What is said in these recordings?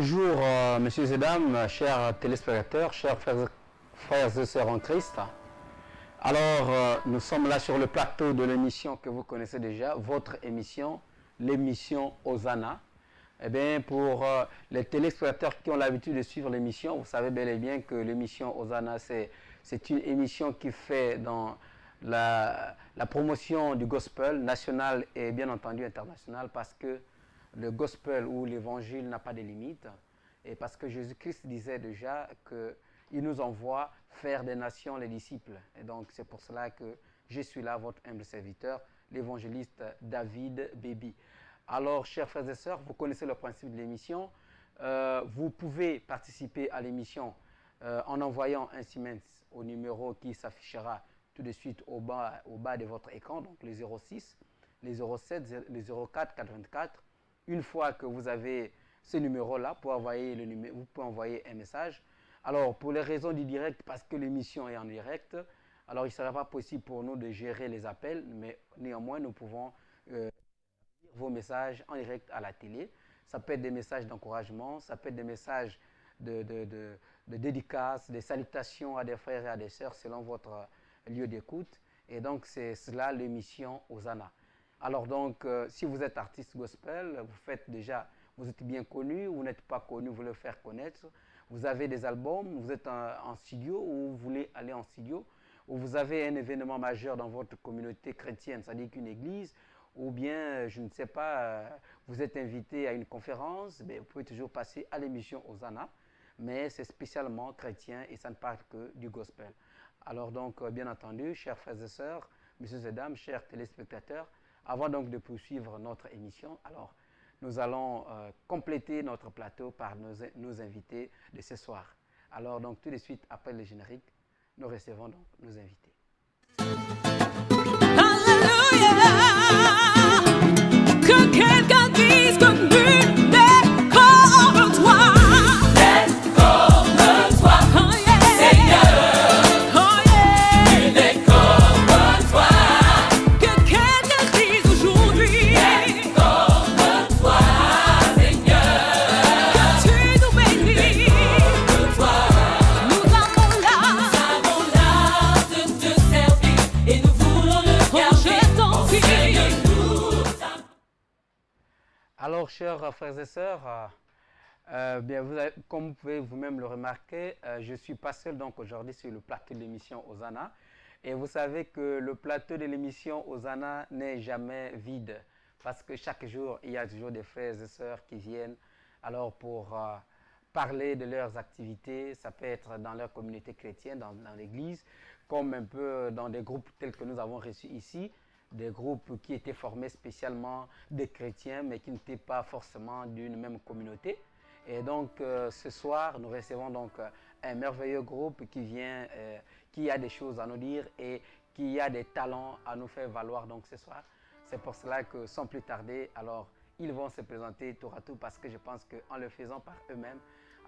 Bonjour, messieurs et dames, chers téléspectateurs, chers frères et sœurs en Christ. Alors, nous sommes là sur le plateau de l'émission que vous connaissez déjà, votre émission, l'émission Hosanna. Eh bien, pour les téléspectateurs qui ont l'habitude de suivre l'émission, vous savez bel et bien que l'émission Hosanna, c'est une émission qui fait dans la promotion du gospel national et bien entendu international, parce que le gospel ou l'évangile n'a pas de limite, et parce que Jésus-Christ disait déjà qu'il nous envoie faire des nations les disciples. Et donc c'est pour cela que je suis là, votre humble serviteur, l'évangéliste David Bébi. Alors, chers frères et sœurs, vous connaissez le principe de l'émission. Vous pouvez participer à l'émission en envoyant un Siemens au numéro qui s'affichera tout de suite au bas de votre écran, donc les 06, les 07, les 04 84. Une fois que vous avez ce numéro-là, vous pouvez envoyer un message. Alors, pour les raisons du direct, parce que l'émission est en direct, alors il ne sera pas possible pour nous de gérer les appels, mais néanmoins, nous pouvons lire vos messages en direct à la télé. Ça peut être des messages d'encouragement, ça peut être des messages de dédicaces, des salutations à des frères et à des sœurs selon votre lieu d'écoute. Et donc, c'est cela l'émission Hosanna. Alors donc, si vous êtes artiste gospel, vous êtes bien connu, vous n'êtes pas connu, vous voulez faire connaître, vous avez des albums, vous êtes en studio ou vous voulez aller en studio, ou vous avez un événement majeur dans votre communauté chrétienne, c'est-à-dire qu'une église, ou bien, je ne sais pas, vous êtes invité à une conférence, vous pouvez toujours passer à l'émission Hosanna, mais c'est spécialement chrétien et ça ne parle que du gospel. Alors donc, bien entendu, chers frères et sœurs, messieurs et dames, chers téléspectateurs, avant donc de poursuivre notre émission, alors nous allons compléter notre plateau par nos invités de ce soir. Alors donc tout de suite après le générique, nous recevons donc nos invités. Alléluia, que quelqu'un dise que nul n'est comme toi. N'est comme toi, oh yeah. Seigneur, oh yeah. Nul n'est comme toi. Que quelqu'un dise aujourd'hui, n'est comme toi, Seigneur. Que tu nous bénis, comme toi. Nous avons l'art de te servir et nous voulons le garder. Alors chers frères et sœurs, comme vous pouvez vous-même le remarquer, je ne suis pas seul donc aujourd'hui sur le plateau de l'émission Hosanna. Et vous savez que le plateau de l'émission Hosanna n'est jamais vide, parce que chaque jour, il y a toujours des frères et sœurs qui viennent alors pour parler de leurs activités. Ça peut être dans leur communauté chrétienne, dans l'église, comme un peu dans des groupes tels que nous avons reçus ici, des groupes qui étaient formés spécialement des chrétiens, mais qui n'étaient pas forcément d'une même communauté. Et donc, ce soir, nous recevons donc un merveilleux groupe qui a des choses à nous dire et qui a des talents à nous faire valoir donc ce soir. C'est pour cela que, sans plus tarder, alors, ils vont se présenter tour à tour, parce que je pense qu'en le faisant par eux-mêmes,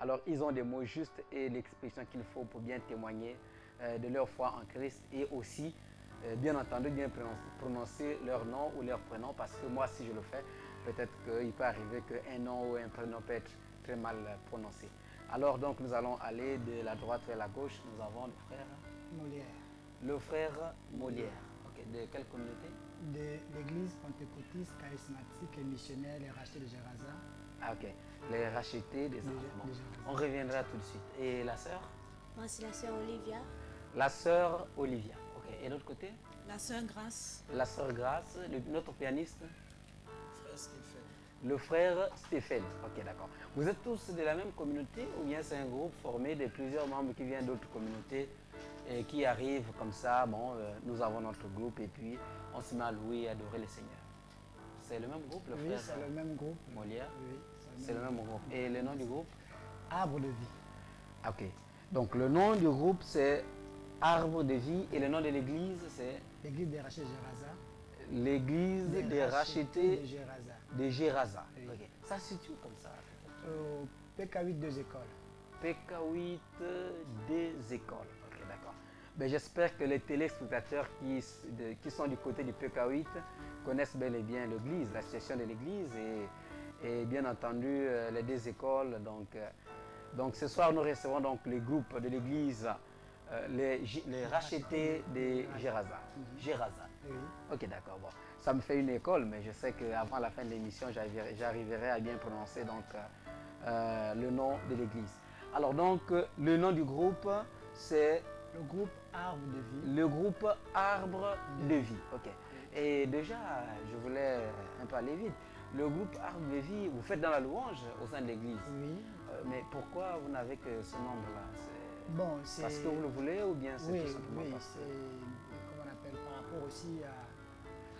alors, ils ont des mots justes et l'expression qu'il faut pour bien témoigner de leur foi en Christ, et aussi bien entendu bien prononcer leur nom ou leur prénom, parce que moi si je le fais, peut-être qu'il peut arriver qu'un nom ou un prénom peut être très mal prononcé. Alors donc nous allons aller de la droite vers la gauche. Nous avons le frère Molière. Le frère Molière. Ok. De quelle communauté? De l'église pentecôtiste charismatique et missionnaire Les Rachetés de Gérasa. Ah, ok. Les rachetés des enfants. On reviendra tout de suite. Et la sœur? Moi, c'est la sœur Olivia. La sœur Olivia. Ok. Et de l'autre côté? La sœur Grâce. La sœur Grâce. Notre pianiste? Frère Stéphane. Le frère Stéphane. Ok, d'accord. Vous êtes tous de la même communauté, ou bien c'est un groupe formé de plusieurs membres qui viennent d'autres communautés et qui arrivent comme ça? Bon, nous avons notre groupe et puis on se met à louer et adorer le Seigneur. C'est le même groupe, le Oui, frère c'est le même groupe. Molière? Oui, C'est le même groupe. Et le nom du groupe? Arbre de vie. Ok. Donc le nom du groupe c'est Arbre de vie, et le nom de l'église c'est L'église des Rachetés de Gérasa. l'église des rachetés de Gérasa. de Gérasa. Oui. Ok. Ça se situe comme ça? Au PK8 2 écoles. PK8 des écoles. Ok, d'accord. Ben, j'espère que les téléspectateurs qui sont du côté du PK8 connaissent bel et bien l'église, la situation de l'église, et bien entendu les deux écoles. Donc ce soir, nous recevons donc les groupes de l'église, les rachetés de Geraza. Geraza. Oui. Ok, d'accord. Bon, ça me fait une école, mais je sais qu'avant la fin de l'émission, j'arriverai à bien prononcer donc, le nom de l'église. Alors donc, le nom du groupe, c'est Le groupe Arbre de Vie. le groupe Arbre de Vie. Ok. Et déjà, je voulais un peu aller vite. Le groupe Arbre de Vie, vous faites dans la louange au sein de l'église. Oui. Mais pourquoi vous n'avez que ce nombre-là? Bon, c'est... Parce que vous le voulez ou bien c'est Oui, tout simplement oui, parce c'est... que... Comment on appelle? Par rapport aussi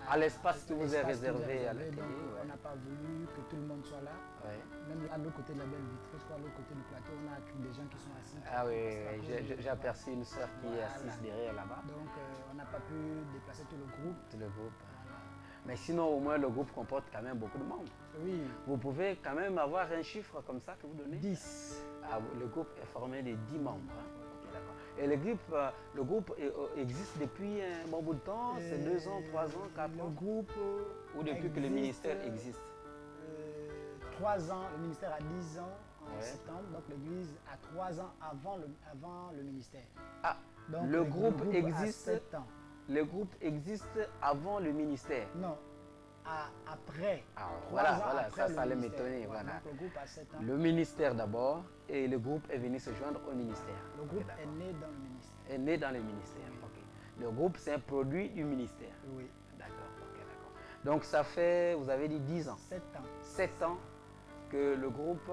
À l'espace que vous avez l'espace réservé à la télé, Donc, ouais. on n'a pas voulu que tout le monde soit là. Ouais. Même à l'autre côté de la belle vitrine, je crois, à l'autre côté du plateau, on a des gens qui sont assis. Ah oui, C'est à cause de- j'ai aperçu une sœur qui est Voilà. assise derrière là-bas. Donc, on n'a pas pu déplacer tout le groupe. C'est le groupe. Voilà. Mais sinon, au moins, le groupe comporte quand même beaucoup de membres. Oui, Vous pouvez quand même avoir un chiffre comme ça que vous donnez. 10. Ah, le groupe est formé de 10 membres. Hein. Ok, d'accord. Et le groupe existe depuis un bon bout de temps, c'est 2 ans, 3 ans, 4 Le ans, groupe ou depuis que le ministère existe. 3 ans, le ministère a 10 ans en Ouais. septembre, donc l'église a 3 ans avant le ministère. Ah, Donc, le groupe a existe, 7 ans. le groupe existe avant le ministère. Non, après. Alors 3 voilà, ans voilà, après ça le allait ministère. m'étonner. Voilà, Voilà. donc le groupe a 7 ans. Le ministère d'abord et le groupe est venu se joindre au ministère. Le Ok, groupe d'accord. est né dans le ministère. Est né dans le ministère. Ok. Le groupe, c'est un produit du ministère. Oui, D'accord, ok, d'accord. Donc ça fait, vous avez dit 10 ans, 7 ans. 7 ans que le groupe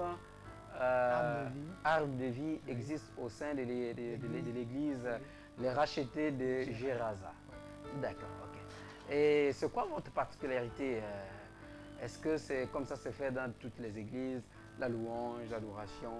Arbre de Vie. Arbre de Vie existe au sein de l'église Les Rachetés de Geraza. D'accord, ok. Et c'est quoi votre particularité? Est-ce que c'est comme ça se fait dans toutes les églises, la louange, l'adoration,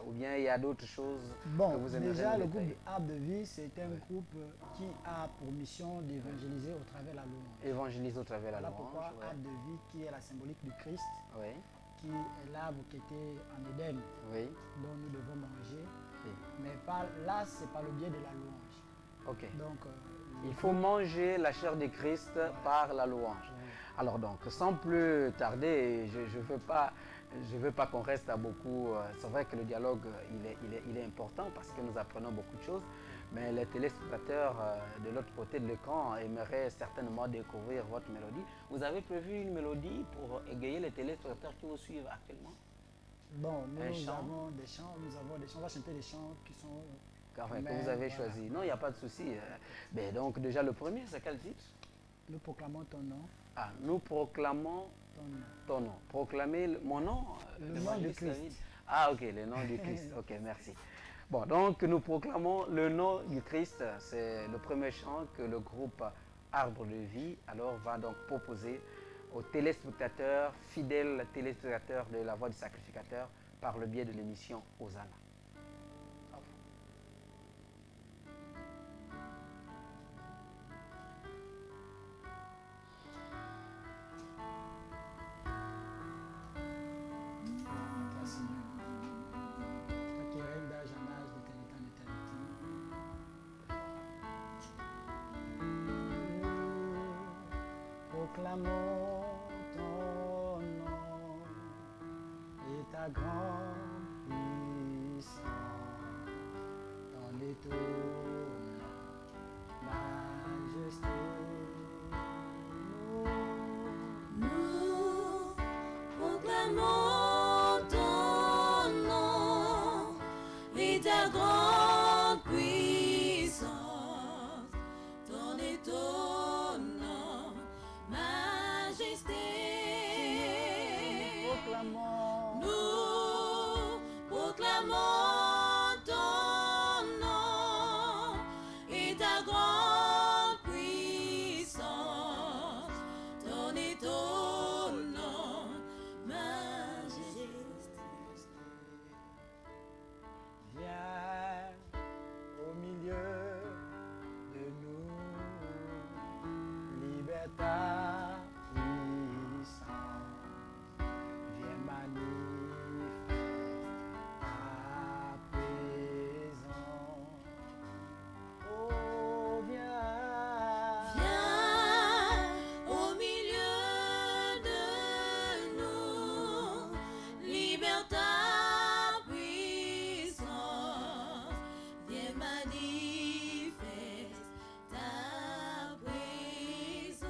ou bien il y a d'autres choses que Bon, vous aimeriez déjà, le nous groupe détailler? Arbre de Vie, c'est un groupe qui a pour mission d'évangéliser au travers de la louange. Évangélise au travers la Voilà louange. pourquoi ouais. Arbre de Vie, qui est la symbolique du Christ, Oui, qui est l'arbre qui était en Éden, oui, dont nous devons manger. oui. Mais là, c'est par le biais de la louange. Ok. Donc, Il faut manger la chair de Christ par la louange. Alors donc, sans plus tarder, je ne veux pas qu'on reste à beaucoup. C'est vrai que le dialogue, il est important parce que nous apprenons beaucoup de choses. Mais les téléspectateurs de l'autre côté de l'écran aimeraient certainement découvrir votre mélodie. Vous avez prévu une mélodie pour égayer les téléspectateurs qui vous suivent actuellement? bon, Un nous chant. avons des chants, on va chanter des chants qui sont... Enfin, que Mais vous avez voilà. choisi. Non, il n'y a pas de souci. Mais donc déjà le premier, c'est quel titre? Nous proclamons ton nom, Ah, nous proclamons ton nom. ton nom. Proclamer mon nom. Le nom l'évangéliste du Christ. David. Ah, ok, le nom du Christ. Ok, merci. Bon, donc nous proclamons le nom du Christ. C'est le premier chant que le groupe Arbre de Vie alors va donc proposer aux téléspectateurs, fidèles téléspectateurs de la Voix du Sacrificateur par le biais de l'émission Hosanna. Toi, Seigneur. Toi qui règnes d'âge en âge, d'éternité en éternité. Proclamons ton nom et ta grande puissance, ton étonnant majesté. Nous proclamons ton nom et ta grande puissance, ton étonnant majesté. Proclamons. Nous proclamons ton nom et ta grande puissance, ton étonnant majesté. Viens au milieu de nous, libère ta puissance, viens manifeste ta présence. Oh, viens, Viens au milieu de nous, manifeste ta présence.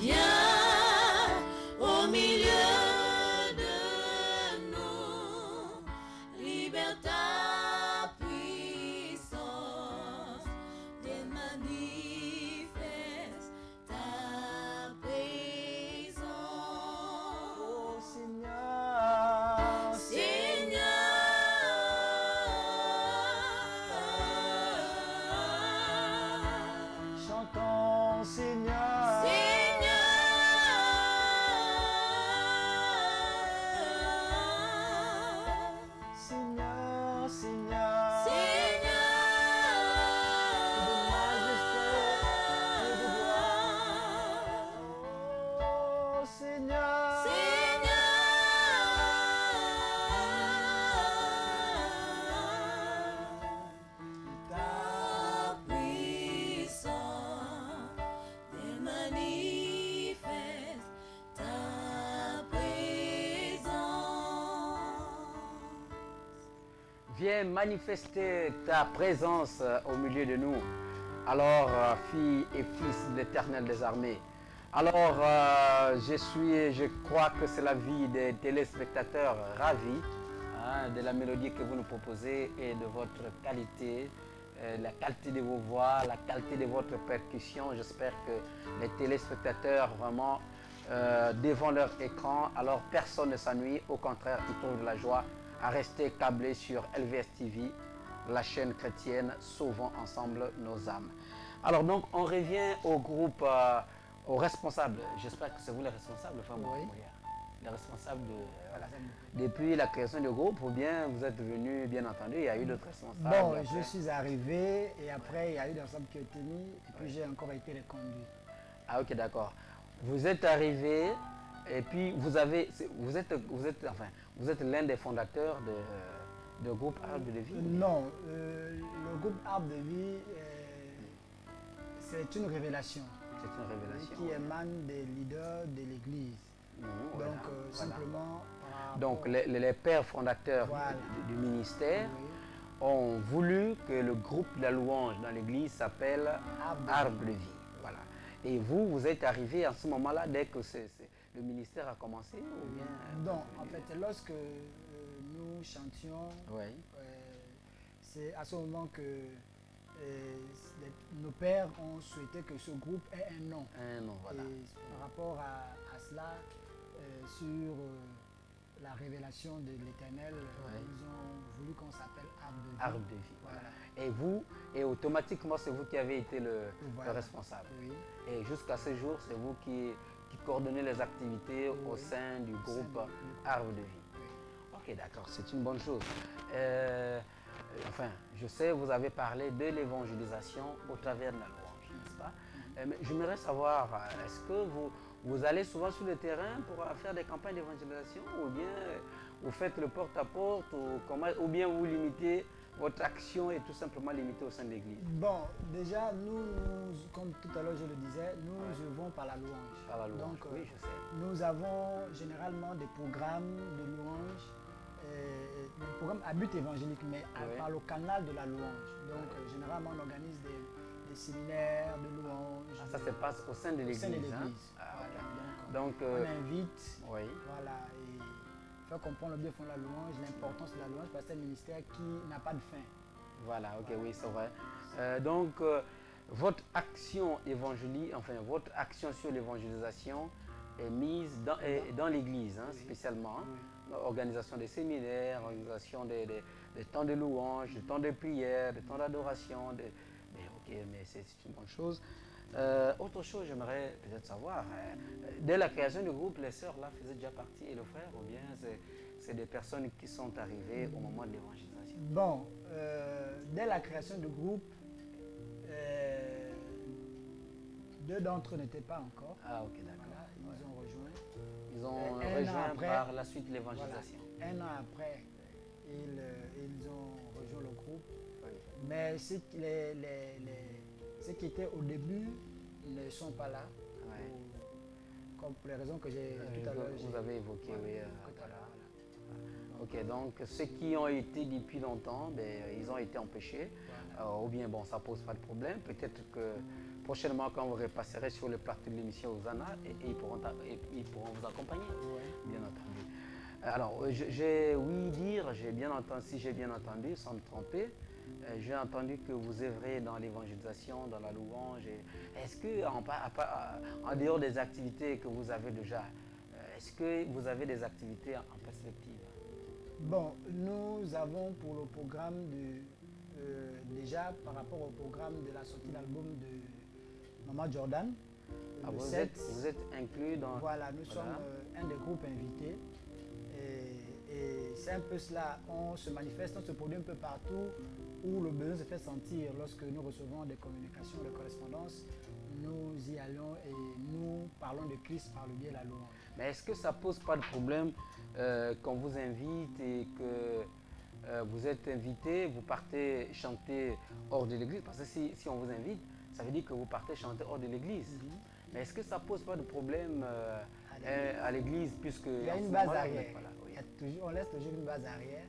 Viens au milieu de nous, libère ta puissance, et manifeste ta présence. Oh Seigneur, Seigneur, chantons Seigneur. Seigneur, Seigneur, de majesté et de gloire. Oh Seigneur, ta puissance et manifeste ta présence. Viens manifester ta présence au milieu de nous. Alors, filles et fils de l'Éternel des armées. Alors, je crois que c'est la vie des téléspectateurs ravis de la mélodie que vous nous proposez et de votre qualité, la qualité de vos voix, la qualité de votre percussion. J'espère que les téléspectateurs vraiment devant leur écran, alors personne ne s'ennuie. Au contraire, ils trouvent de la joie à rester câblés sur LVS TV, la chaîne chrétienne, sauvons ensemble nos âmes. Alors donc, on revient au groupe, aux responsables. J'espère que c'est vous les responsables, enfin, Oui. les responsables depuis la création du groupe, ou bien vous êtes venus, bien entendu, il y a eu d'autres responsables. Bon, après. je suis arrivé et après il y a eu des ensembles qui ont été mis et puis j'ai encore été reconduit. Ah ok, d'accord. Vous êtes arrivé et puis vous êtes l'un des fondateurs de groupe Arbre de Vie. Non, le groupe Arbre de Vie, c'est une révélation C'est une révélation. qui émane des leaders de l'Église. Voilà, Donc voilà. simplement par rapport- Donc les pères fondateurs Voilà. du ministère Oui. ont voulu que le groupe de la louange dans l'église s'appelle Arbre de Arbre de Vie. Voilà. Et vous êtes arrivé à ce moment-là dès que le ministère a commencé ou bien Donc en fait, lorsque nous chantions, Oui. c'est à ce moment que nos pères ont souhaité que ce groupe ait un nom. Un nom, voilà. Et par rapport à cela, sur la révélation de l'Éternel, ils ont voulu qu'on s'appelle Arbre de Vie. Arbre de Vie. Voilà. Voilà. Et automatiquement, c'est vous qui avez été le Voilà. responsable. Oui. Et jusqu'à ce jour, c'est vous qui coordonnez les activités au Oui. sein du groupe du groupe. Arbre de Vie. Oui. Ok, d'accord, c'est une bonne chose. Enfin, je sais, vous avez parlé de l'évangélisation au travers de la louange, n'est-ce pas? Mais j'aimerais savoir, est-ce que vous allez souvent sur le terrain pour faire des campagnes d'évangélisation ou bien vous faites le porte-à-porte ou bien vous limitez, votre action est tout simplement limitée au sein de l'église? Bon, déjà, nous, comme tout à l'heure je le disais, nous œuvrons par la louange. Par la louange, Donc, oui, je sais. nous avons généralement des programmes de louange, des programmes à but évangélique, mais Oui. par le canal de la louange. Donc, généralement, on organise des séminaires de louange. Ah, ça se passe au sein de au l'église. sein de hein? l'église. Ah, ok. Voilà. Donc, On invite, oui. voilà, et faire comprendre le bien fond de la louange, l'importance de la louange, parce que c'est un ministère qui n'a pas de fin. Voilà, ok, oui, c'est vrai. Donc, votre action évangélique, enfin, votre action sur l'évangélisation est mise dans l'église, hein, Oui. spécialement. Oui. Organisation des séminaires, organisation des temps de louange, des temps de prière, des temps d'adoration. Mais ok, mais c'est une bonne chose. Autre chose, j'aimerais peut-être savoir, dès la création du groupe, les sœurs là faisaient déjà partie et le frère, ou bien c'est des personnes qui sont arrivées au moment de l'évangélisation? Bon, dès la création du groupe, deux d'entre eux n'étaient pas encore. Ah ok, d'accord. Voilà, ils ont rejoint. Ils ont Un an rejoint après, par la suite Voilà, l'évangélisation. un an après, ils ont rejoint le groupe. Oui. Mais ceux qui étaient au début ne sont pas là. Ouais. Comme pour les raisons que j'ai tout à l'heure. Vous avez évoqué, oui. tout à l'heure. Ok, donc ceux qui ont été depuis longtemps, ben, ils ont été empêchés. Ou bien, bon, ça pose pas de problème. Peut-être que prochainement, quand vous repasserez sur le plateau de l'émission Osana, ils pourront vous accompagner, bien entendu. Alors, oui dire, j'ai bien entendu, si j'ai bien entendu, sans me tromper, j'ai entendu que vous œuvrez dans l'évangélisation, dans la louange. Est-ce que, en dehors des activités que vous avez déjà, est-ce que vous avez des activités en perspective? Bon, nous avons pour le programme déjà par rapport au programme de la sortie d'album de Maman Jordan. Vous êtes inclus dans... Voilà, nous sommes un des groupes invités. Et c'est un peu cela, on se manifeste, on se produit un peu partout où le besoin se fait sentir. Lorsque nous recevons des communications, des correspondances, nous y allons et nous parlons de Christ par le biais de la louange. Mais est-ce que ça pose pas de problème qu'on vous invite et que vous êtes invité, vous partez chanter hors de l'église? Parce que si on vous invite, ça veut dire que vous partez chanter hors de l'église. Mais est-ce que ça pose pas de problème à l'église, puisque... Il y a une base arrière. On laisse toujours une base arrière.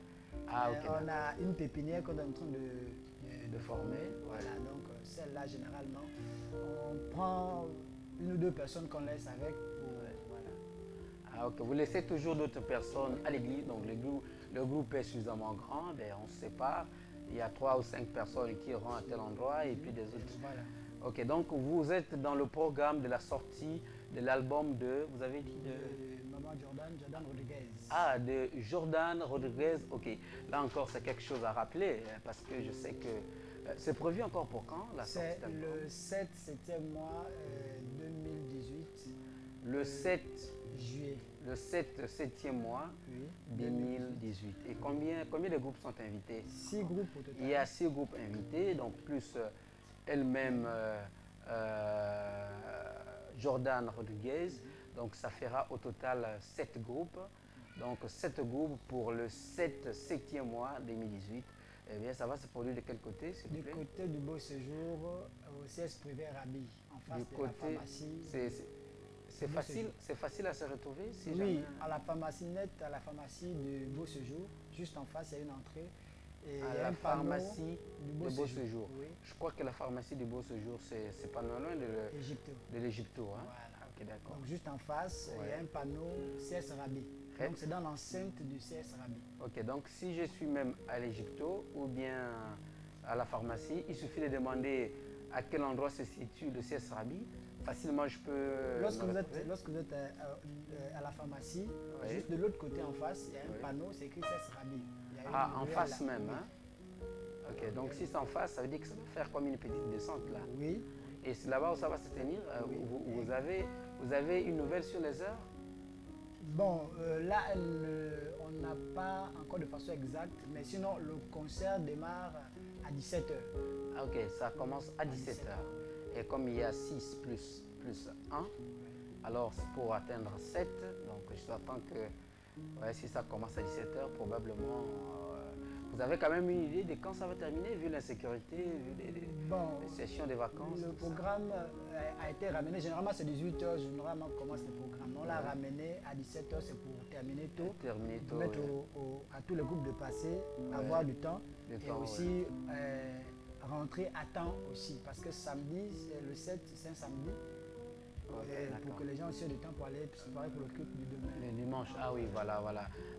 On a une pépinière qu'on est en train de former. Voilà, donc celle-là, généralement, on prend une ou deux personnes qu'on laisse avec. Vous laissez toujours d'autres personnes à l'église, donc le groupe est suffisamment grand, ben, on se sépare. Il y a 3 ou 5 personnes qui iront à tel endroit et puis des autres. Voilà. Ok, donc vous êtes dans le programme de la sortie de l'album de, vous avez dit de Maman Jordan Rodriguez. Ah, de Jordan Rodriguez. Ok, là encore c'est quelque chose à rappeler parce que je sais que c'est prévu encore pour quand la sortie d'album? C'est le 7e mois 2018. Le 7 juillet. Le 7e mois 2018. Et combien de groupes sont invités? 6 groupes au total. Il y a 6 groupes invités, donc plus elle-même Jordan Rodriguez. Donc ça fera au total 7 groupes. Donc 7 groupes pour le 7e mois 2018. Eh bien, ça va se produire de quel côté, s'il vous plaît? Du côté du Beau Séjour, au CS privé Rabi, en face de la pharmacie. C'est facile à se retrouver si oui, jamais... à la pharmacie nette, à la pharmacie du Beau Séjour, juste en face, il y a une entrée. Et à la pharmacie du Beau Séjour. Oui. Je crois que la pharmacie du Beau Séjour, c'est pas loin de l'Égypto. Hein? Voilà. Ok, d'accord. Donc juste en face, il y a un panneau CS Rabi. Donc c'est dans l'enceinte du CS Rabi. Ok, donc si je suis même à l'Égypto ou bien à la pharmacie, il suffit de demander à quel endroit se situe le CS Rabi. Facilement, je peux... Lorsque vous êtes à la pharmacie, juste de l'autre côté en face, il y a un panneau, c'est écrit CS Rabi. En face là. Même, hein? Ok, donc si c'est en face, ça veut dire que ça doit faire comme une petite descente là. Oui. Et c'est là-bas où ça va se tenir. Vous avez une nouvelle sur les heures? Bon, là, on n'a pas encore de façon exacte, mais sinon, le concert démarre à 17h. Ok, ça commence à 17h. Et comme il y a 6 plus 1, alors c'est pour atteindre 7. Donc je t'attends que si ça commence à 17h, probablement, vous avez quand même une idée de quand ça va terminer, vu l'insécurité, vu les sessions de vacances? Le programme a été ramené, généralement c'est 18h, généralement on commence le programme. On l'a ramené à 17h, c'est pour terminer tôt. Permettre à tous les groupes de passer, avoir du temps. Et aussi rentrer à temps aussi, parce que samedi, le 7, c'est un samedi. Pour que les gens aussi aient du temps pour aller se préparer pour le culte du demain. Le dimanche, ah oui, voilà.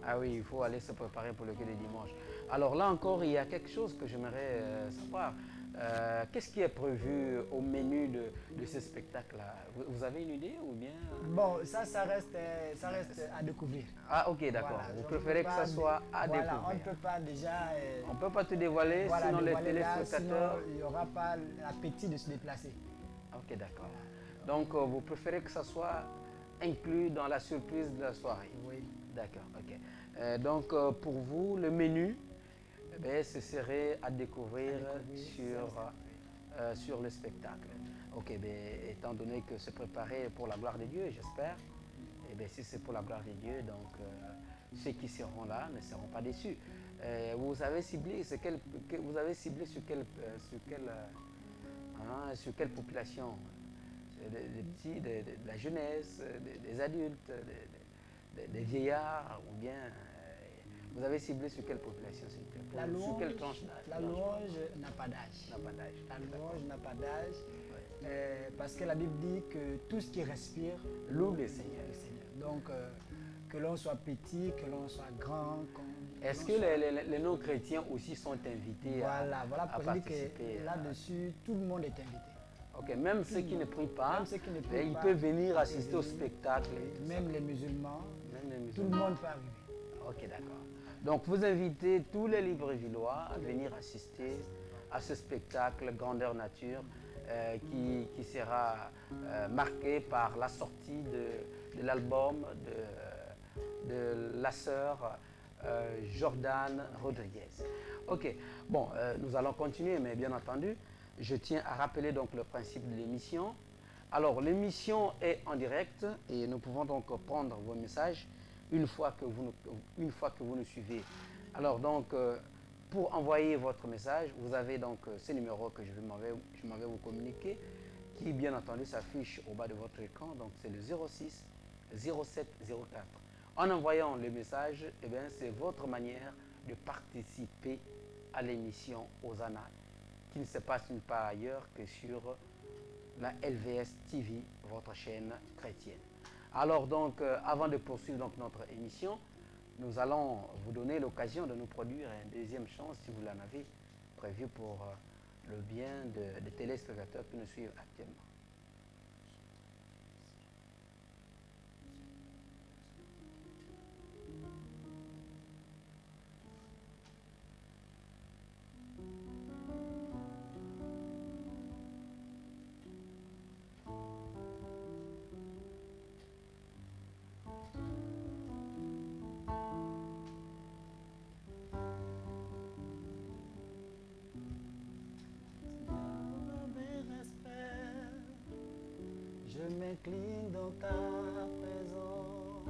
Ah oui, il faut aller se préparer pour le culte du dimanche. Alors là encore, il y a quelque chose que j'aimerais savoir. Qu'est-ce qui est prévu au menu de ce spectacle-là? Vous avez une idée ou bien? Bon, ça reste à découvrir. Ah ok, d'accord. Voilà, vous préférez que ça soit à découvrir? On ne peut pas déjà... on ne peut pas tout dévoiler, sinon les téléspectateurs... Sinon, il n'y aura pas l'appétit de se déplacer. Ok, d'accord. Donc, vous préférez que ça soit inclus dans la surprise de la soirée? Oui. D'accord, ok. Donc, pour vous, le menu, ce serait à découvrir sur le spectacle. Ok, étant donné que c'est préparé pour la gloire de Dieu, j'espère, si c'est pour la gloire de Dieu, donc ceux qui seront là ne seront pas déçus. Vous avez ciblé sur quelle population? Des petits, de la jeunesse, des adultes, des vieillards, ou bien Vous avez ciblé sur quelle population, s'il vous plaît? La Sur louange, quelle tranche d'âge? la louange n'a pas d'âge. N'a pas d'âge. La D'accord. louange n'a pas d'âge. Parce que la Bible dit que tout ce qui respire Loue le Seigneur. le Seigneur. Donc, que l'on soit petit, que l'on soit grand. Est-ce que les non-chrétiens aussi sont invités Voilà, à pourquoi je dis participer que là-dessus, tout le monde est invité. Ok, même ceux qui ne prient pas, Même ceux qui ne prient ils pas, peuvent venir assister peuvent au venir. spectacle. Et tout Même ça. les musulmans, Même les tout le musulmans. monde peut arriver. Ok, d'accord. Donc, vous invitez tous les Librevillois à venir assister à ce spectacle Grandeur Nature qui sera marqué par la sortie de l'album de la sœur Jordan Rodriguez. Ok, bon, nous allons continuer, mais bien entendu, je tiens à rappeler donc le principe de l'émission. Alors, l'émission est en direct et nous pouvons donc prendre vos messages une fois que vous nous suivez. Alors, donc, pour envoyer votre message, vous avez donc ce numéro que je m'en vais vous communiquer, qui bien entendu s'affiche au bas de votre écran. Donc, c'est le 06 07 04. En envoyant le message, eh bien, c'est votre manière de participer à l'émission Hosanna, qui ne se passe nulle part ailleurs que sur la LVS TV, votre chaîne chrétienne. Alors donc, avant de poursuivre donc notre émission, nous allons vous donner l'occasion de nous produire un deuxième chant, si vous l'en avez prévu pour le bien des téléspectateurs qui nous suivent actuellement. Je m'incline dans ta présence,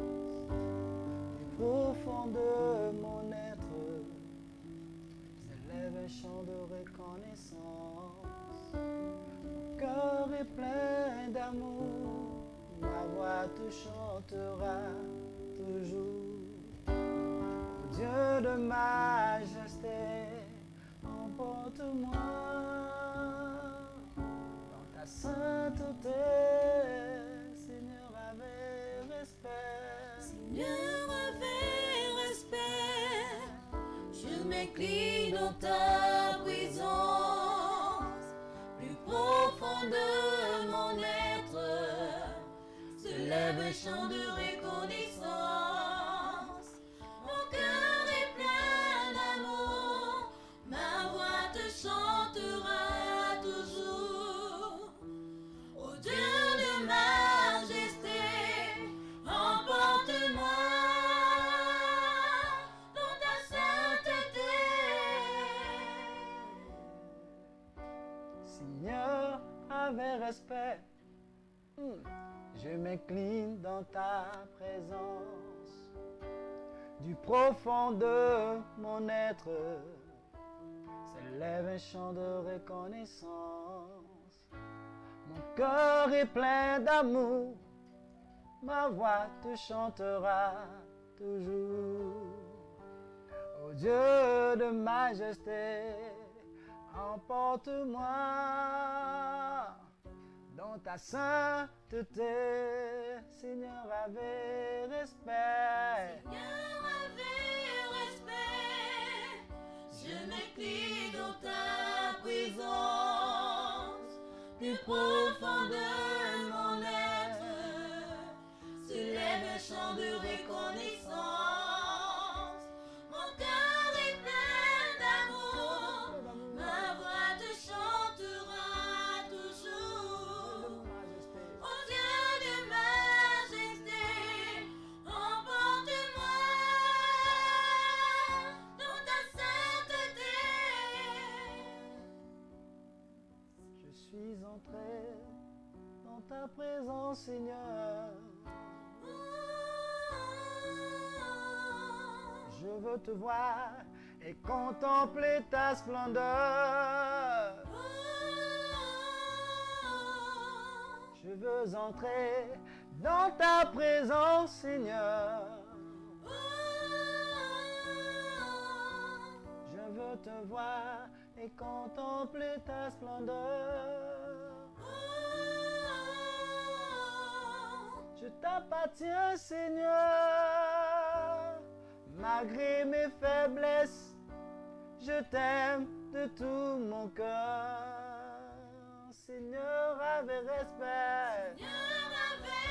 du profond de mon être, s'élève un chant de reconnaissance. Mon cœur est plein d'amour, ma voix te chantera toujours. Ô Dieu de majesté, emporte-moi dans ta sainteté, Seigneur, avec respect. Seigneur, avec respect, je m'incline dans ta présence, plus profond de mon être, se lève un chant de reconnaissance. Mon cœur est plein d'amour, ma voix te chantera toujours. Ô Dieu de majesté, emporte-moi dans ta sainteté. Seigneur, avec respect, je m'incline dans ta présence, du profond de mon être, s'élève un chant de reconnaissance. Mon cœur est plein d'amour, ma voix te chantera toujours. Ô Dieu de majesté, emporte-moi dans ta sainteté, Seigneur, avec respect. Seigneur, avec respect, je m'incline dans ta présence, plus profond de mon être, se lève un chant de reconnaissance. Mon cœur est plein d'amour, ma voix te chantera toujours. Ô Dieu de majesté, emporte-moi dans ta sainteté. Je suis entré dans ta présence, Seigneur. Je veux te voir et contempler ta splendeur. Je veux entrer dans ta présence, Seigneur. te voir et contempler ta splendeur. Je t'appartiens, Seigneur, malgré mes faiblesses, je t'aime de tout mon cœur. Seigneur, avec respect. Seigneur, avec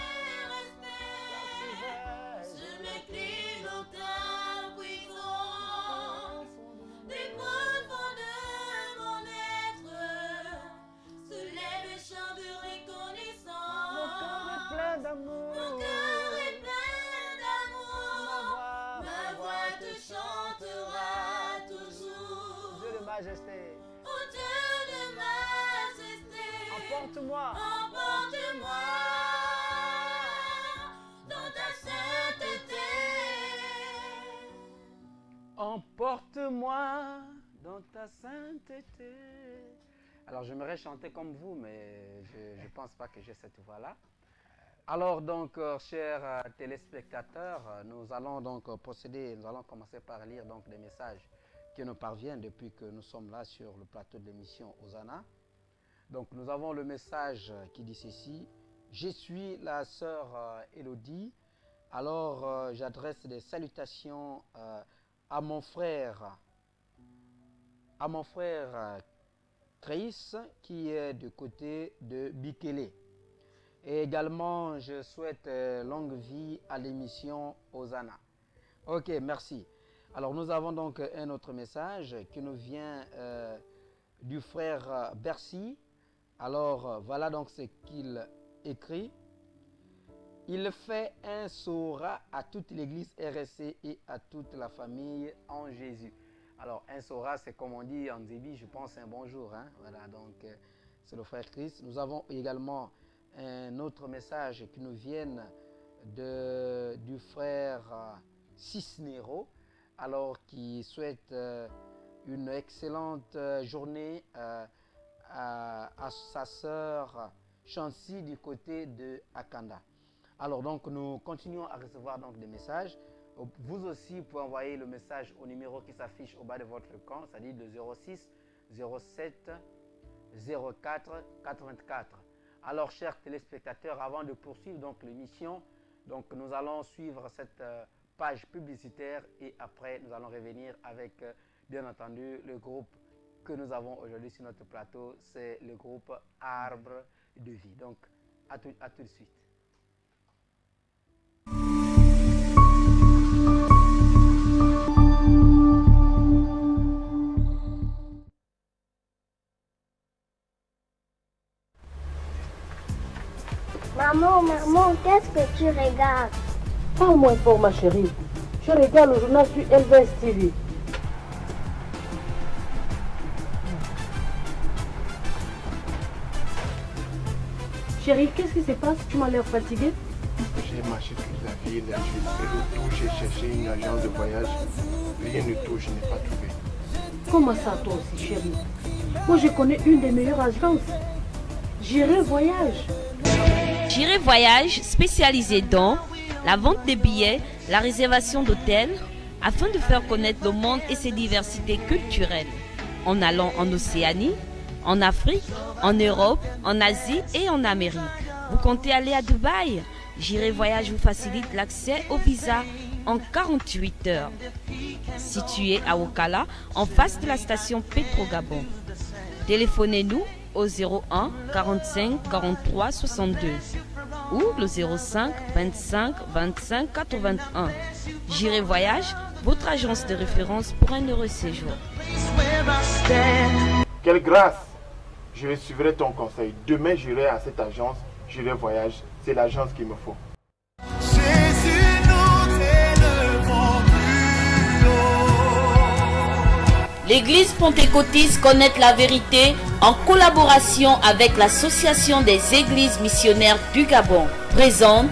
respect, je m'incline dans ta puissance. Des profonds de mon être se lève un chant de reconnaissance. Mon cœur est plein d'amour. Mon cœur est plein d'amour. Ma voix te chantera toujours. Dieu de majesté, Oh Dieu de majesté, emporte-moi. emporte-moi dans ta sainteté. Emporte-moi dans ta sainteté. Alors j'aimerais chanter comme vous, mais je ne pense pas que j'ai cette voix-là. Alors donc, chers téléspectateurs, nous allons donc procéder, nous allons commencer par lire donc des messages qui nous parviennent depuis que nous sommes là sur le plateau de l'émission Hosanna. Donc nous avons le message qui dit ceci: je suis la sœur Élodie. Alors j'adresse des salutations à mon frère Chris qui est du côté de Bikele. Et également je souhaite longue vie à l'émission Hosanna. Ok, merci. Alors nous avons donc un autre message qui nous vient du frère Bercy. Alors voilà donc ce qu'il écrit. Il fait un sourire à toute l'église RSC et à toute la famille en Jésus. Alors un sourire, c'est comme on dit en Zébi, je pense un bonjour. Hein? Voilà, donc c'est le frère Christ. Nous avons également un autre message qui nous vient du frère Cisnero. Alors qui souhaite une excellente journée à sa sœur Chancy du côté de Akanda. Alors donc nous continuons à recevoir donc des messages. Vous aussi pouvez envoyer le message au numéro qui s'affiche au bas de votre écran, c'est-à-dire le 06 07 04 84. Alors chers téléspectateurs, avant de poursuivre donc l'émission, donc nous allons suivre cette page publicitaire et après nous allons revenir avec bien entendu le groupe que nous avons aujourd'hui sur notre plateau, c'est le groupe Arbre de Vie. Donc à tout de suite. Maman, qu'est-ce que tu regardes? Parle-moi fort, ma chérie. Je regarde le journal sur LVS TV. Chérie, qu'est-ce qui se passe? Tu m'as l'air fatiguée. J'ai marché toute la ville, j'ai fait le tour, j'ai cherché une agence de voyage. Rien du tout, je n'ai pas trouvé. Comment ça, toi aussi, chérie? Moi, je connais une des meilleures agences. J'irai voyage. J'irai voyage spécialisé dans la vente de billets, la réservation d'hôtels, afin de faire connaître le monde et ses diversités culturelles. En allant en Océanie, en Afrique, en Europe, en Asie et en Amérique. Vous comptez aller à Dubaï? J'irai voyage vous facilite l'accès au visa en 48 heures. Situé à Okala, en face de la station Petro-Gabon. Téléphonez-nous au 01 45 43 62 ou le 05 25 25 81. J'irai voyage, votre agence de référence pour un heureux séjour. Quelle grâce! Je suivrai ton conseil. Demain, j'irai à cette agence, j'irai voyage. C'est l'agence qu'il me faut. L'église pentecôtiste Connaître la vérité en collaboration avec l'association des églises missionnaires du Gabon présente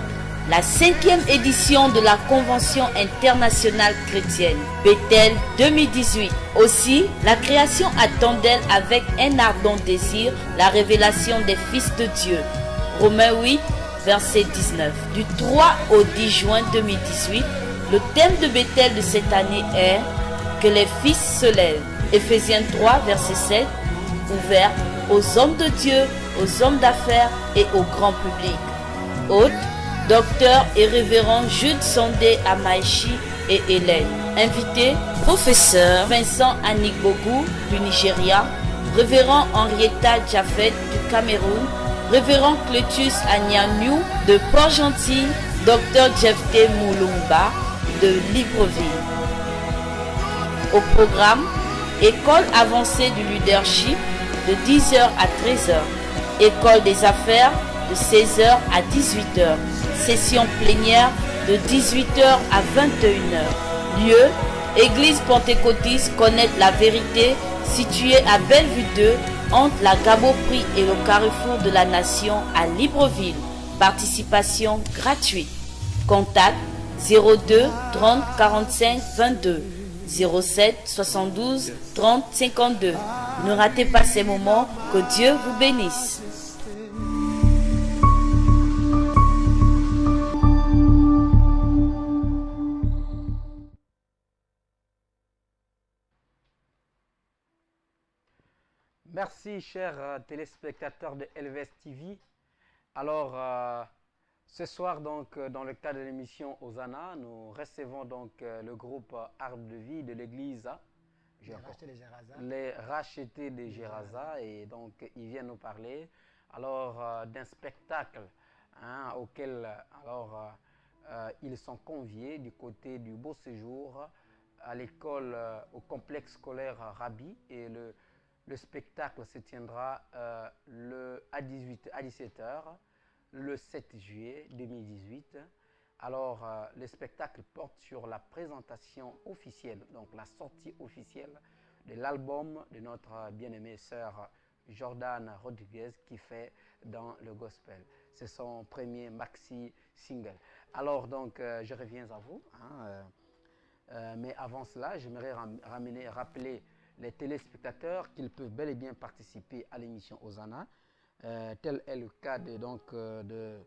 la 5e édition de la Convention internationale chrétienne Bethel 2018. Aussi, la création attend d'elle avec un ardent désir la révélation des fils de Dieu. Romains 8, verset 19. Du 3 au 10 juin 2018, le thème de Bethel de cette année est « Que les fils se lèvent ». Éphésiens 3, verset 7, ouvert aux hommes de Dieu, aux hommes d'affaires et au grand public. Hôte, docteur et révérend Jude Sondé Amaechi et Hélène. Invité, professeur Vincent Anigbogu du Nigeria, révérend Henrietta Jaffet du Cameroun, révérend Cletus Agnanou de Port-Gentil, docteur Jefté Moulumba de Libreville. Au programme, École avancée du leadership de 10h à 13h, École des affaires de 16h à 18h, session plénière de 18h à 21h. Lieu, Église pentecôtiste Connaître la vérité, située à Bellevue 2, entre la Gabo-Prix et le Carrefour de la Nation à Libreville. Participation gratuite. Contact 02 30 45 22 07 72 30 52. Ne ratez pas ces moments, que Dieu vous bénisse. Merci, chers téléspectateurs de LVS TV. Alors, ce soir, donc, dans le cadre de l'émission Hosanna, nous recevons donc le groupe Arbre de Vie de l'église. Les rachetés des Gérasa. Et donc, ils viennent nous parler alors d'un spectacle auquel alors, ils sont conviés du côté du Beau Séjour à l'école, au complexe scolaire Rabi. Et le spectacle se tiendra à 17h le 7 juillet 2018. Alors, le spectacle porte sur la présentation officielle, donc la sortie officielle de l'album de notre bien-aimée sœur Jordan Rodriguez qui fait dans le gospel. C'est son premier maxi single. Alors, donc, je reviens à vous. Mais avant cela, j'aimerais rappeler les téléspectateurs qu'ils peuvent bel et bien participer à l'émission Hosanna. Tel est le cas de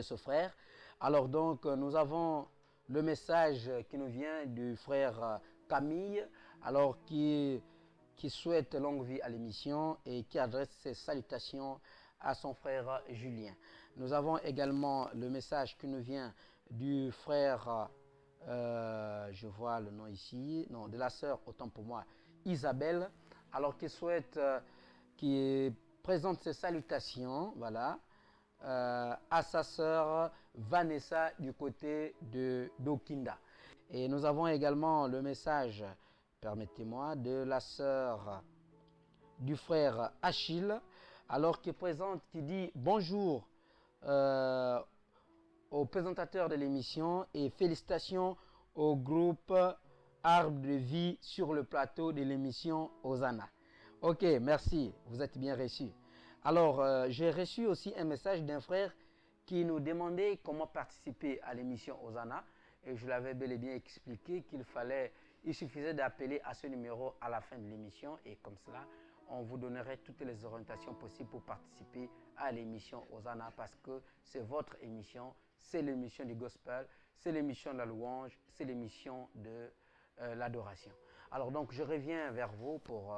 ce frère. Alors donc, nous avons le message qui nous vient du frère Camille, alors qui souhaite longue vie à l'émission et qui adresse ses salutations à son frère Julien. Nous avons également le message qui nous vient du frère, je vois le nom ici, non, de la sœur, autant pour moi, Isabelle, alors qui souhaite, qui présente ses salutations, voilà, à sa sœur Vanessa du côté de d'Okinda. Et nous avons également le message, permettez-moi, de la sœur du frère Achille, alors qui présente, qui dit bonjour au présentateur de l'émission et félicitations au groupe Arbre de Vie sur le plateau de l'émission Hosanna. Ok, merci, vous êtes bien reçus. Alors, j'ai reçu aussi un message d'un frère qui nous demandait comment participer à l'émission Hosanna. Et je l'avais bel et bien expliqué il suffisait d'appeler à ce numéro à la fin de l'émission. Et comme cela, on vous donnerait toutes les orientations possibles pour participer à l'émission Hosanna. Parce que c'est votre émission, c'est l'émission du gospel, c'est l'émission de la louange, c'est l'émission de l'adoration. Alors donc, je reviens vers vous pour...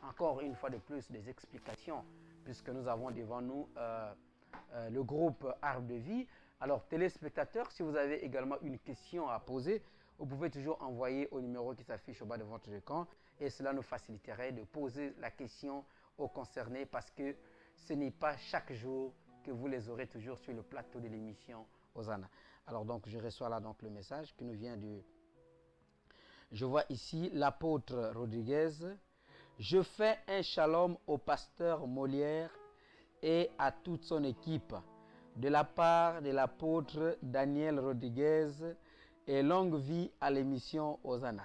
encore une fois de plus des explications puisque nous avons devant nous le groupe Arbre de Vie. Alors téléspectateurs, si vous avez également une question à poser, vous pouvez toujours envoyer au numéro qui s'affiche au bas de votre écran et cela nous faciliterait de poser la question aux concernés parce que ce n'est pas chaque jour que vous les aurez toujours sur le plateau de l'émission Hosanna. Alors donc je reçois là donc le message qui nous vient du... Je vois ici l'apôtre Rodriguez. Je fais un shalom au pasteur Molière et à toute son équipe de la part de l'apôtre Daniel Rodriguez et longue vie à l'émission Hosanna.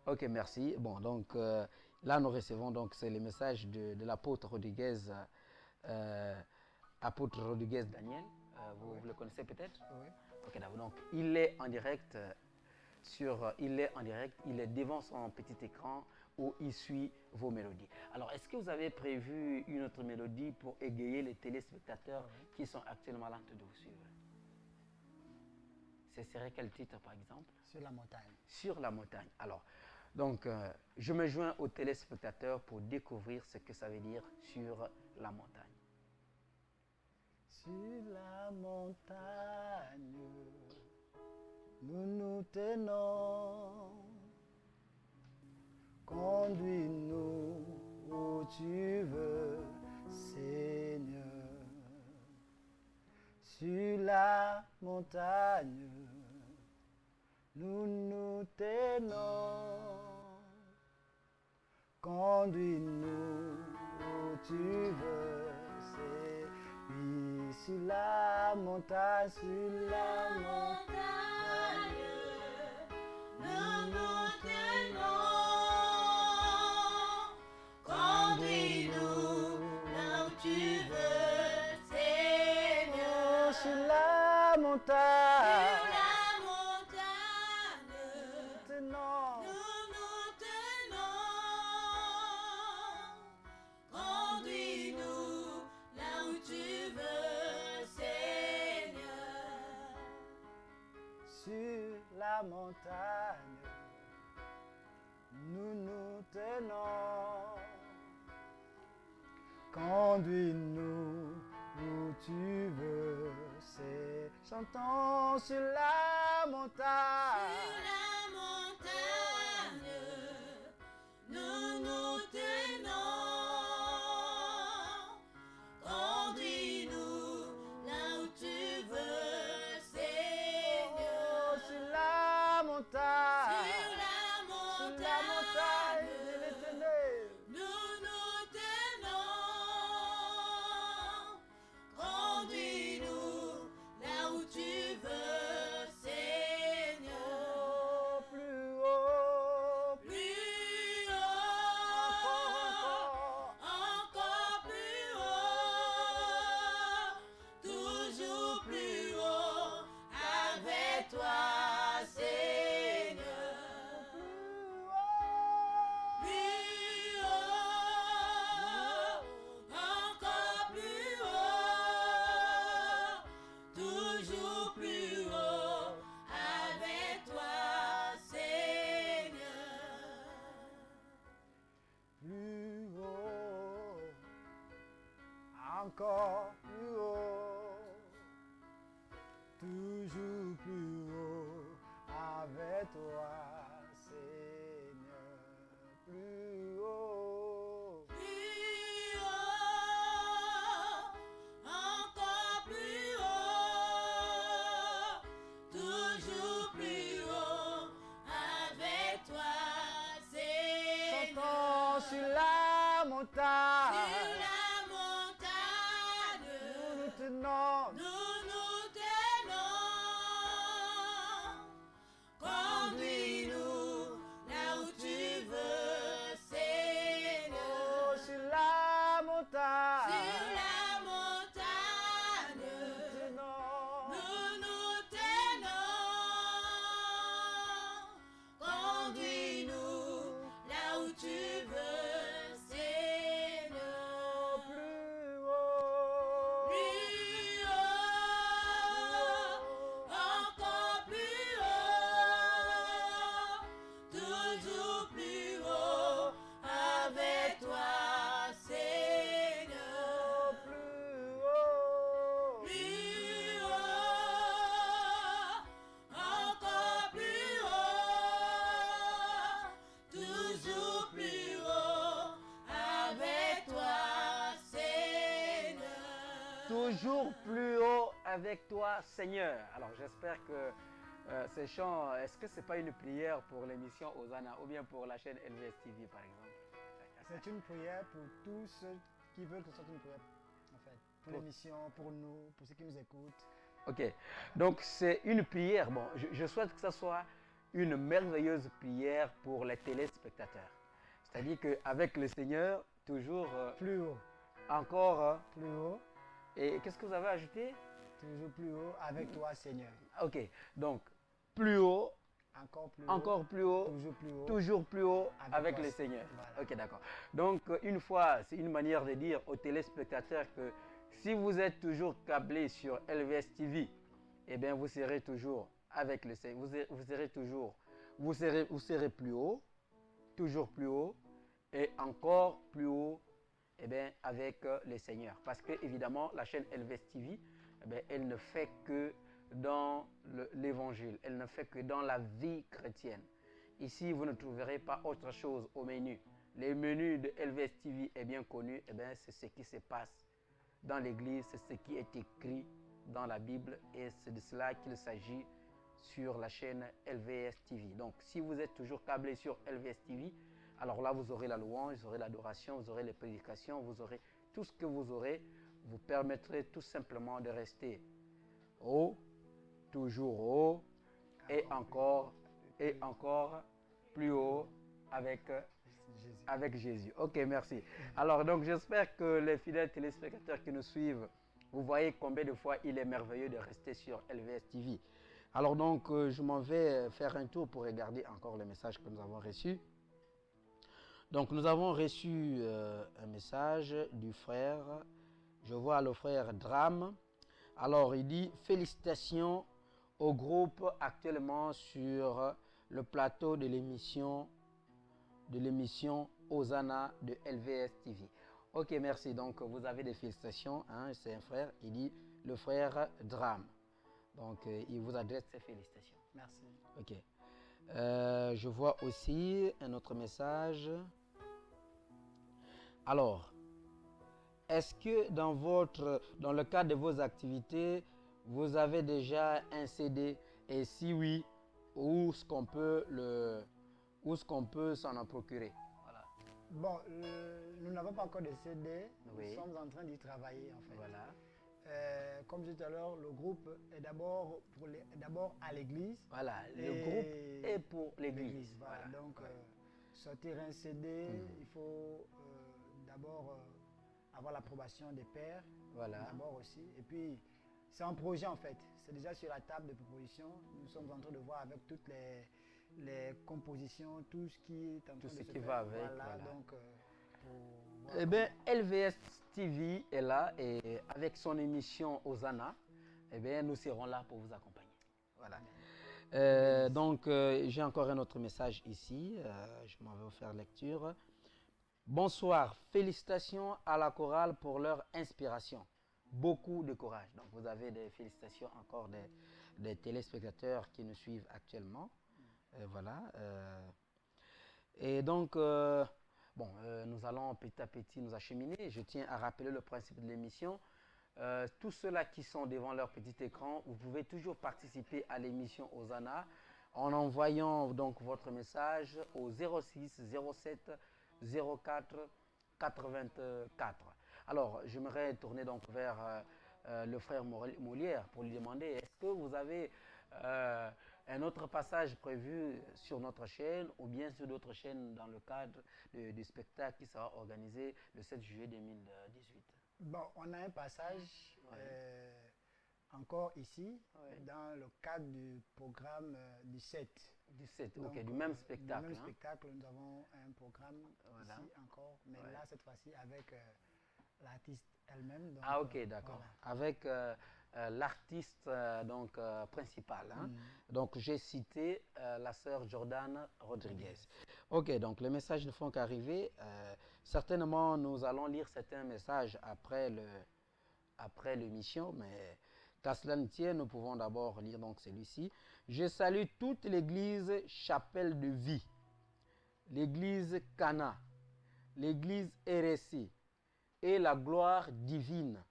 Ok, merci. Bon, donc là nous recevons donc c'est le message de l'apôtre Rodriguez, apôtre Rodriguez Daniel. Vous le connaissez peut-être? Oui. Ok, d'accord. Donc il est en direct il est devant son petit écran où il suit vos mélodies. Alors, est-ce que vous avez prévu une autre mélodie pour égayer les téléspectateurs qui sont actuellement là de vous suivre? Ce serait quel titre, par exemple? Sur la montagne. Sur la montagne. Alors, Donc, je me joins aux téléspectateurs pour découvrir ce que ça veut dire sur la montagne. Sur la montagne, nous nous tenons. Conduis-nous où tu veux, Seigneur. Sur la montagne, nous nous tenons. Conduis-nous où tu veux, Seigneur. Oui, sur la montagne, sur la montagne, nous nous tenons. Conduis-nous là où tu veux, Seigneur. sur la montagne, Sur la montagne, tenons. nous nous tenons. Conduis-nous là où tu veux, Seigneur. Sur la montagne, nous nous tenons. Conduis-nous où tu veux, c'est chantons sur la montagne. Sur la montagne, nous nous tenons. Conduis-nous là où tu veux, Seigneur. Sur la montagne, Sur la sur la montagne montagne, de l'Éternel. nous nous tenons. Conduis-nous là où tu veux, Seigneur. Oh, plus haut, Plus encore, haut, encore plus haut, toujours plus haut, avec toi, Seigneur. Plus haut, encore plus haut, toujours plus haut, avec toi, Seigneur. plus haut, encore plus haut, toujours plus haut, avec toi, Seigneur, plus haut. Plus haut, encore plus haut, toujours plus haut, avec toi, Seigneur. Chantons sur la montagne, Sur la montagne, nous nous tenons. nous nous tenons. Conduis-nous là où tu veux, Seigneur. Oh, sur la montagne, Sur la montagne, tenons. nous nous tenons. Conduis-nous là où tu veux, Seigneur. Plus haut, Plus haut, encore plus haut, toujours plus haut, avec toi, Seigneur. plus haut. Plus haut, encore plus haut, toujours plus haut, avec toi, Seigneur. Toujours plus haut avec toi, Seigneur. Alors j'espère que ces chants, est-ce que c'est pas une prière pour l'émission Hosanna ou bien pour la chaîne LVS TV par exemple? C'est une prière pour tous ceux qui veulent que ce soit une prière, en fait. Pour l'émission, pour nous, pour ceux qui nous écoutent. Ok, donc c'est une prière. Bon, je souhaite que ça soit une merveilleuse prière pour les téléspectateurs. C'est-à-dire qu'avec le Seigneur, toujours Plus haut, encore. plus haut, Et qu'est-ce que vous avez ajouté? toujours plus haut, avec toi, Seigneur. Ok, donc plus haut, Encore plus haut, toujours plus haut avec toi, le Seigneur. voilà. Ok, d'accord. Donc une fois, c'est une manière de dire aux téléspectateurs que si vous êtes toujours câblé sur LVS TV, eh bien vous serez toujours avec le Seigneur. Vous serez plus haut toujours plus haut et encore plus haut avec les seigneurs. Parce que évidemment, la chaîne LVS TV, elle ne fait que dans l'évangile, elle ne fait que dans la vie chrétienne. Ici, vous ne trouverez pas autre chose au menu. Les menus de LVS TV est bien connu, c'est ce qui se passe dans l'église, c'est ce qui est écrit dans la Bible et c'est de cela qu'il s'agit sur la chaîne LVS TV. Donc, si vous êtes toujours câblé sur LVS TV, alors là, vous aurez la louange, vous aurez l'adoration, vous aurez les prédications, vous aurez tout ce que vous aurez, vous permettrez tout simplement de rester haut, toujours haut, et encore plus haut avec Jésus. Ok, merci. Alors, donc, j'espère que les fidèles téléspectateurs qui nous suivent, vous voyez combien de fois il est merveilleux de rester sur LVS TV. Alors, donc, je m'en vais faire un tour pour regarder encore les messages que nous avons reçus. Donc, nous avons reçu un message du frère, je vois le frère Drame. Alors, il dit « Félicitations au groupe actuellement sur le plateau de l'émission Hosanna de LVS TV. » Ok, merci. Donc, vous avez des félicitations. Hein, c'est un frère, il dit le frère Drame. Donc, il vous adresse ses félicitations. Merci. Ok. Je vois aussi un autre message. Alors, est-ce que dans le cadre de vos activités, vous avez déjà un CD? Et si oui, où est-ce qu'on peut s'en en procurer? Voilà. Bon, nous n'avons pas encore de CD. Oui. Nous sommes en train d'y travailler en fait. Voilà. Comme je disais tout à l'heure, le groupe est d'abord à l'église. Voilà, le groupe est pour l'église. Voilà. Donc, sortir un CD, il faut d'abord avoir l'approbation des pairs. Voilà. D'abord aussi. Et puis, c'est un projet en fait. C'est déjà sur la table de proposition. Nous sommes en train de voir avec toutes les compositions, tout ce qui est en train de se faire. Tout ce qui va avec. Voilà. Donc, eh bien, LVS TV est là et avec son émission Hosanna, eh bien, nous serons là pour vous accompagner. Voilà. Donc, j'ai encore un autre message ici. Je m'en vais faire lecture. Bonsoir, félicitations à la chorale pour leur inspiration. Beaucoup de courage. Donc, vous avez des félicitations encore des téléspectateurs qui nous suivent actuellement. Voilà. Et donc, nous allons petit à petit nous acheminer. Je tiens à rappeler le principe de l'émission. Tous ceux-là qui sont devant leur petit écran, vous pouvez toujours participer à l'émission Hosanna en envoyant donc votre message au 06 07 04 84. Alors, j'aimerais tourner donc vers le frère Molière pour lui demander, est-ce que vous avez un autre passage prévu sur notre chaîne ou bien sur d'autres chaînes dans le cadre du spectacle qui sera organisé le 7 juillet 2018? Bon, on a un passage encore ici, dans le cadre du programme du 7. Du 7, ok, du même spectacle. Du même spectacle, nous avons un programme ici encore, mais là, cette fois-ci, avec l'artiste elle-même. Ah, ok, d'accord. Voilà. Avec l'artiste principal. Hein? Donc, j'ai cité la sœur Jordan Rodriguez. Ok, donc les messages ne font qu'arriver. Certainement, nous allons lire certains messages après l'émission, mais qu'à cela ne tienne, nous pouvons d'abord lire donc celui-ci. Je salue toute l'église Chapelle de Vie, l'église Cana, l'église RSI et la gloire divine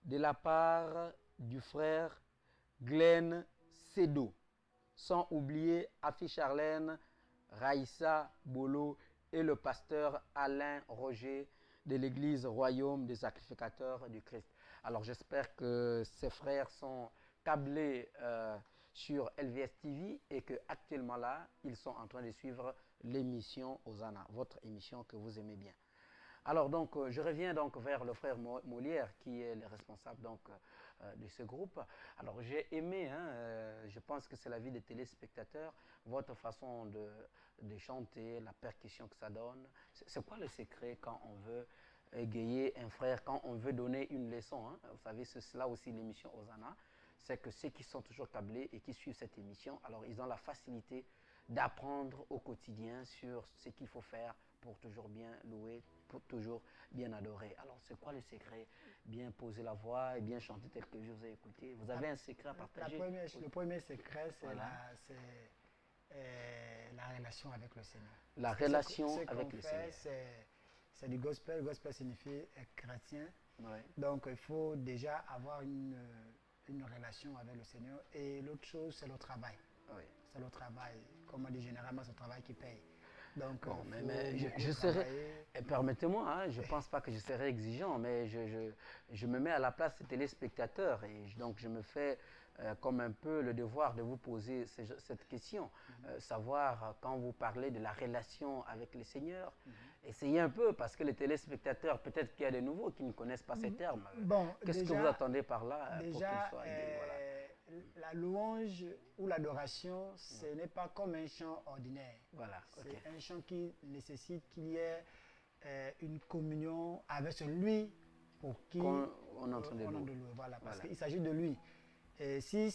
de la part du frère Glenn Sedo, sans oublier Afi Charlène, Raïssa Bolo et le pasteur Alain Roger de l'église Royaume des Sacrificateurs du Christ. Alors j'espère que ces frères sont câblés sur LVS TV et qu'actuellement là, ils sont en train de suivre l'émission Hosanna, votre émission que vous aimez bien. Alors donc, je reviens donc vers le frère Molière qui est le responsable donc de ce groupe. Alors j'ai aimé, je pense que c'est l'avis des téléspectateurs, votre façon de chanter, la percussion que ça donne. C'est quoi le secret quand on veut égayer un frère, quand on veut donner une leçon, hein? Vous savez, c'est cela aussi l'émission Hosanna, c'est que ceux qui sont toujours câblés et qui suivent cette émission, alors ils ont la facilité d'apprendre au quotidien sur ce qu'il faut faire pour toujours bien louer, pour toujours bien adorer. Alors, c'est quoi le secret? Bien poser la voix et bien chanter tel que je vous ai écouté. Vous avez un secret à partager? Le premier secret, c'est Voilà. la relation avec le Seigneur. La relation Ce avec qu'on le fait, Seigneur. c'est du gospel. Le gospel signifie être chrétien. Ouais. Donc, il faut déjà avoir une relation avec le Seigneur. Et l'autre chose, c'est le travail. Oui. C'est le travail. Comme on dit généralement, c'est le travail qui paye. Donc, Bon, faut mais beaucoup je serais, travailler. permettez-moi, hein, je ne pense pas que je serais exigeant, mais je me mets à la place des téléspectateurs et donc je me fais comme un peu le devoir de vous poser cette question. Savoir quand vous parlez de la relation avec le Seigneur, essayez un peu parce que les téléspectateurs, peut-être qu'il y a des nouveaux qui ne connaissent pas ces termes. Bon, Qu'est-ce que déjà- vous attendez par là pour Déjà, qu'ils soient aidés, voilà. la louange ou l'adoration, ce n'est pas comme un chant ordinaire. Voilà, C'est ok. un chant qui nécessite qu'il y ait une communion avec celui pour qui On est en train de on louer. Voilà, parce Voilà. qu'il s'agit de lui. Et si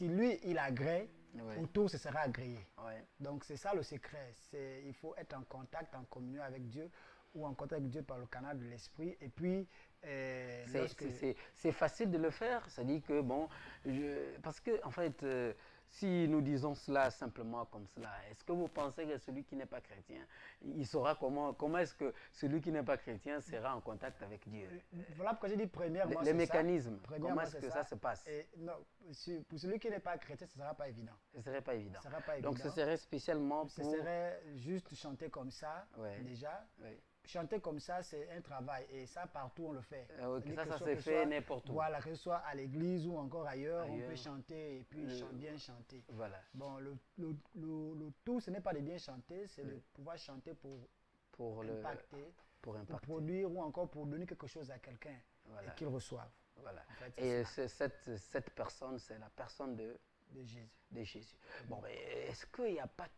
lui, il agrée, Ouais. autour, ce sera agréé. Ouais. Donc c'est ça le secret. Il faut être en contact, en communion avec Dieu ou en contact avec Dieu par le canal de l'esprit. Et puis, c'est facile de le faire, c'est-à-dire que, bon, parce que, en fait, si nous disons cela simplement comme cela, est-ce que vous pensez que celui qui n'est pas chrétien, il saura comment est-ce que celui qui n'est pas chrétien sera en contact avec Dieu? Voilà pourquoi j'ai dit premièrement, Les c'est mécanismes, ça. Premièrement, comment est-ce que c'est ça se passe? Et non, pour celui qui n'est pas chrétien, ce ne sera pas évident. Ce ne serait pas évident. Ce sera pas Donc, ce évident. serait spécialement pour... Ce serait juste chanter comme ça, Ouais. déjà. Oui. Chanter comme ça, c'est un travail et ça, partout, on le fait. Ok, C'est-à-dire ça que se que fait soit- n'importe où. Voilà, que ce soit à l'église ou encore ailleurs, on Ailleurs. peut chanter et puis bien chanter. Voilà. Bon, le tout, ce n'est pas de bien chanter, c'est de pouvoir chanter Pour impacter, pour pour impacter. produire ou encore pour donner quelque chose à quelqu'un Voilà. et qu'il reçoive. Voilà. En fait, c'est Et ça. cette personne, c'est la personne De Jésus. de Jésus. Bon, mais est-ce qu'il n'y a pas...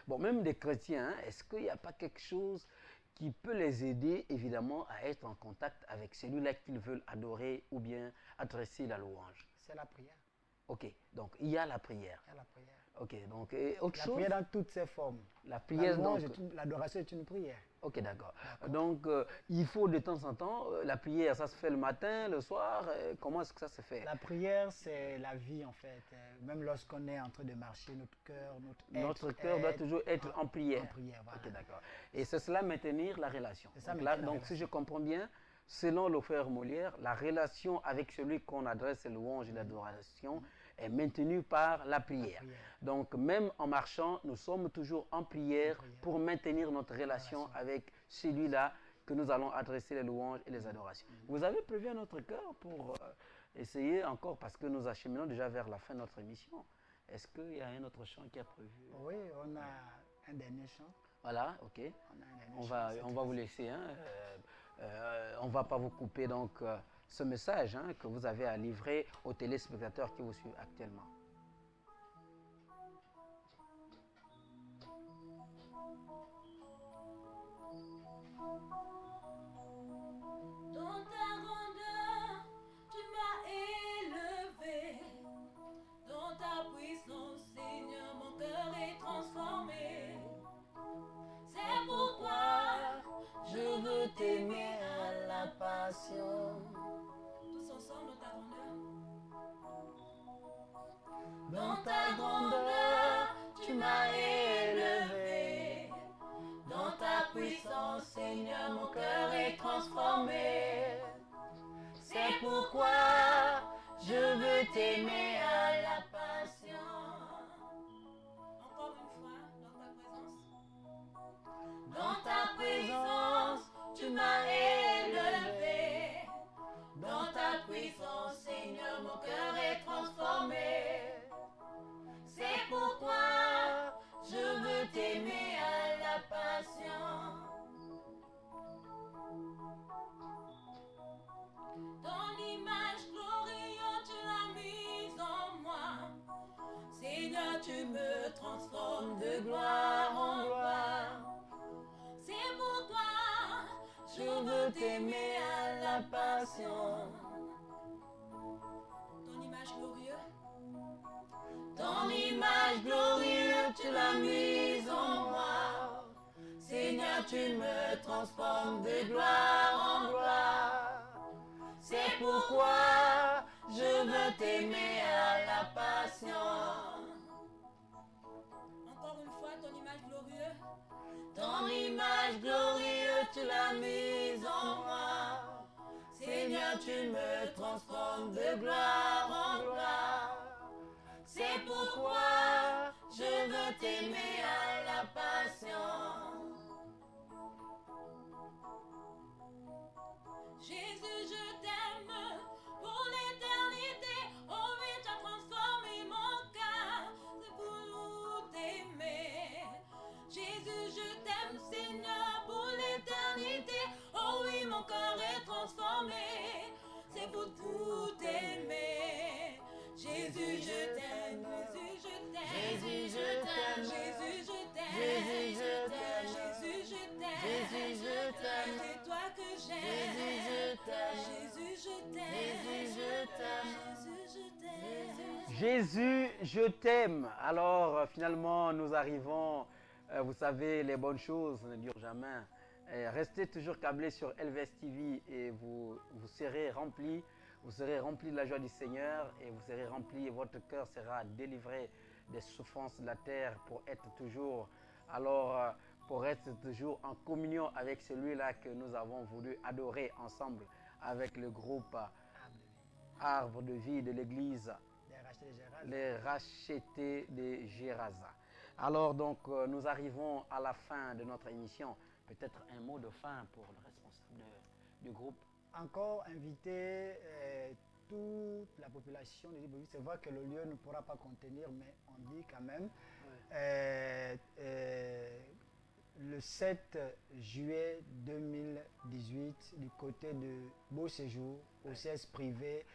Bon, même des chrétiens, hein, est-ce qu'il n'y a pas quelque chose qui peut les aider, évidemment, à être en contact avec celui-là qu'ils veulent adorer ou bien adresser la louange? C'est la prière. Ok, donc il y a la prière. Il y a la prière. Ok, donc et autre La chose? prière dans toutes ses formes. La prière, donc... L'adoration est une prière. Ok, d'accord. Donc, il faut de temps en temps, la prière, ça se fait le matin, le soir, comment est-ce que ça se fait? La prière, c'est la vie en fait. Même lorsqu'on est en train de marcher, notre cœur Doit toujours être en prière. En prière, voilà. Ok, d'accord. Et c'est cela maintenir la relation. C'est ça, Donc, maintenir la donc si je comprends bien, selon le frère Molière, la relation avec celui qu'on adresse les louanges et l'adoration est maintenue par la prière. Donc, même en marchant, nous sommes toujours en prière pour maintenir notre relation avec celui-là que nous allons adresser les louanges et les adorations. Vous avez prévu un autre cœur pour essayer encore, parce que nous acheminons déjà vers la fin de notre émission. Est-ce qu'il y a un autre chant qui est prévu? Oui, on a un dernier chant. Voilà, ok. On va vous laisser. Hein, on ne va pas vous couper donc ce message hein, que vous avez à livrer aux téléspectateurs qui vous suivent actuellement. Dans ta grandeur, tu m'as élevé. Dans ta puissance, Seigneur, mon cœur est transformé. C'est pourquoi je veux t'aimer à la passion. Tous ensemble dans ta grandeur. Dans ta grandeur, tu m'as élevé. Dans ta puissance, Seigneur, mon cœur est transformé. C'est pourquoi je veux t'aimer à la passion. Encore une fois, dans ta présence. Dans ta présence, tu m'as élevé. Dans ta puissance, Seigneur, mon cœur est transformé. C'est pourquoi je veux t'aimer à la passion. Ton image glorieuse, tu l'as mise en moi. Seigneur, tu me transformes de gloire en gloire. C'est pourquoi je veux t'aimer à la passion. Ton image glorieuse. Ton image glorieuse, tu l'as mise en moi. Seigneur, tu me transformes de gloire en gloire. C'est pourquoi je veux t'aimer à la passion. Encore une fois, ton image glorieuse. Ton image glorieuse, tu l'as mise en moi. Seigneur, tu me transformes de gloire en gloire. C'est pourquoi je veux t'aimer à la passion. Jésus, je t'aime pour l'éternité. Oh oui, tu as transformé mon cœur. C'est pour nous t'aimer. Jésus, je t'aime, Seigneur, pour l'éternité. Oh oui, mon cœur est transformé. C'est pour tout aimer. Jésus, je t'aime. Jésus, je t'aime. Jésus, je t'aime. Jésus, je t'aime. Jésus, je t'aime. Jésus, je t'aime. Jésus, je t'aime. C'est toi que j'aime. Jésus, je t'aime. Jésus, je t'aime. Jésus, je t'aime. Jésus, je t'aime. Jésus, je t'aime. Alors, finalement, nous arrivons, vous savez, les bonnes choses ne durent jamais. Restez toujours câblés sur LVS TV et vous serez remplis. Vous serez remplis de la joie du Seigneur et vous serez remplis et votre cœur sera délivré des souffrances de la terre pour être toujours, en communion avec celui-là que nous avons voulu adorer ensemble avec le groupe Arbre de vie de l'église Les Rachetés de Géraza. Alors donc nous arrivons à la fin de notre émission. Peut-être un mot de fin pour le responsable du groupe. Encore inviter toute la population de l'Ibovis. C'est vrai que le lieu ne pourra pas contenir, mais on dit quand même le 7 juillet 2018 du côté de Beau Séjour au CS privé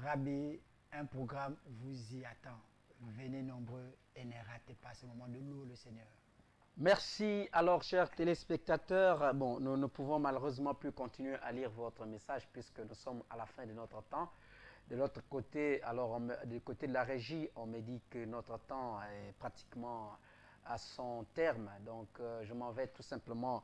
Rabbi, un programme vous y attend. Venez nombreux et ne ratez pas ce moment de louer le Seigneur. Merci. Alors, chers téléspectateurs, bon, nous ne pouvons malheureusement plus continuer à lire votre message puisque nous sommes à la fin de notre temps. De l'autre côté, du côté de la régie, on me dit que notre temps est pratiquement à son terme. Donc, je m'en vais tout simplement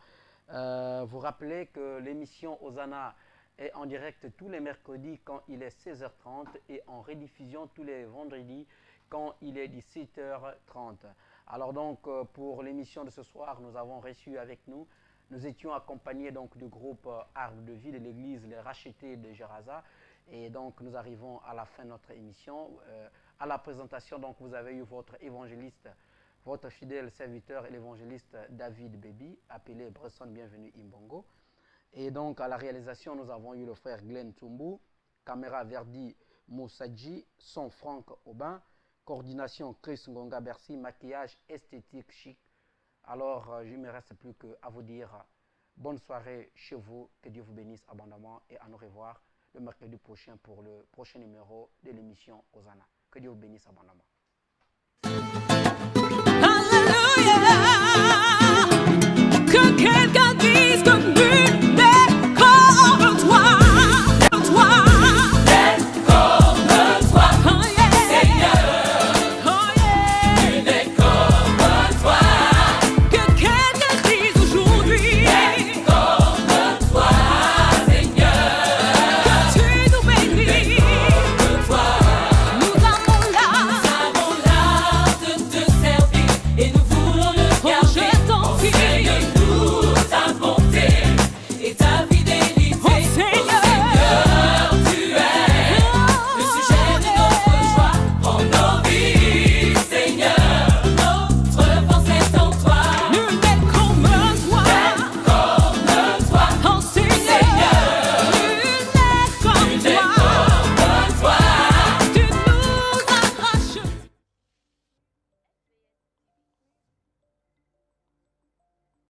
vous rappeler que l'émission Hosanna est en direct tous les mercredis quand il est 16h30 et en rediffusion tous les vendredis quand il est 17h30. Alors donc, pour l'émission de ce soir, nous avons reçu avec nous, nous étions accompagnés donc du groupe Arbre de vie de l'église Les Rachetés de Géraza. Et donc, nous arrivons à la fin de notre émission. À la présentation, donc, vous avez eu votre évangéliste, votre fidèle serviteur et l'évangéliste David Baby, appelé Bresson Bienvenue Imbongo. Et donc, à la réalisation, nous avons eu le frère Glenn Tumbu, caméra Verdi Moussadji, son Franck Aubin, coordination Chris Ngonga Bercy, maquillage esthétique chic. Alors, je ne me reste plus qu'à vous dire bonne soirée chez vous, que Dieu vous bénisse abondamment et à nous revoir le mercredi prochain pour le prochain numéro de l'émission Hosanna. Que Dieu vous bénisse abondamment. Hallelujah.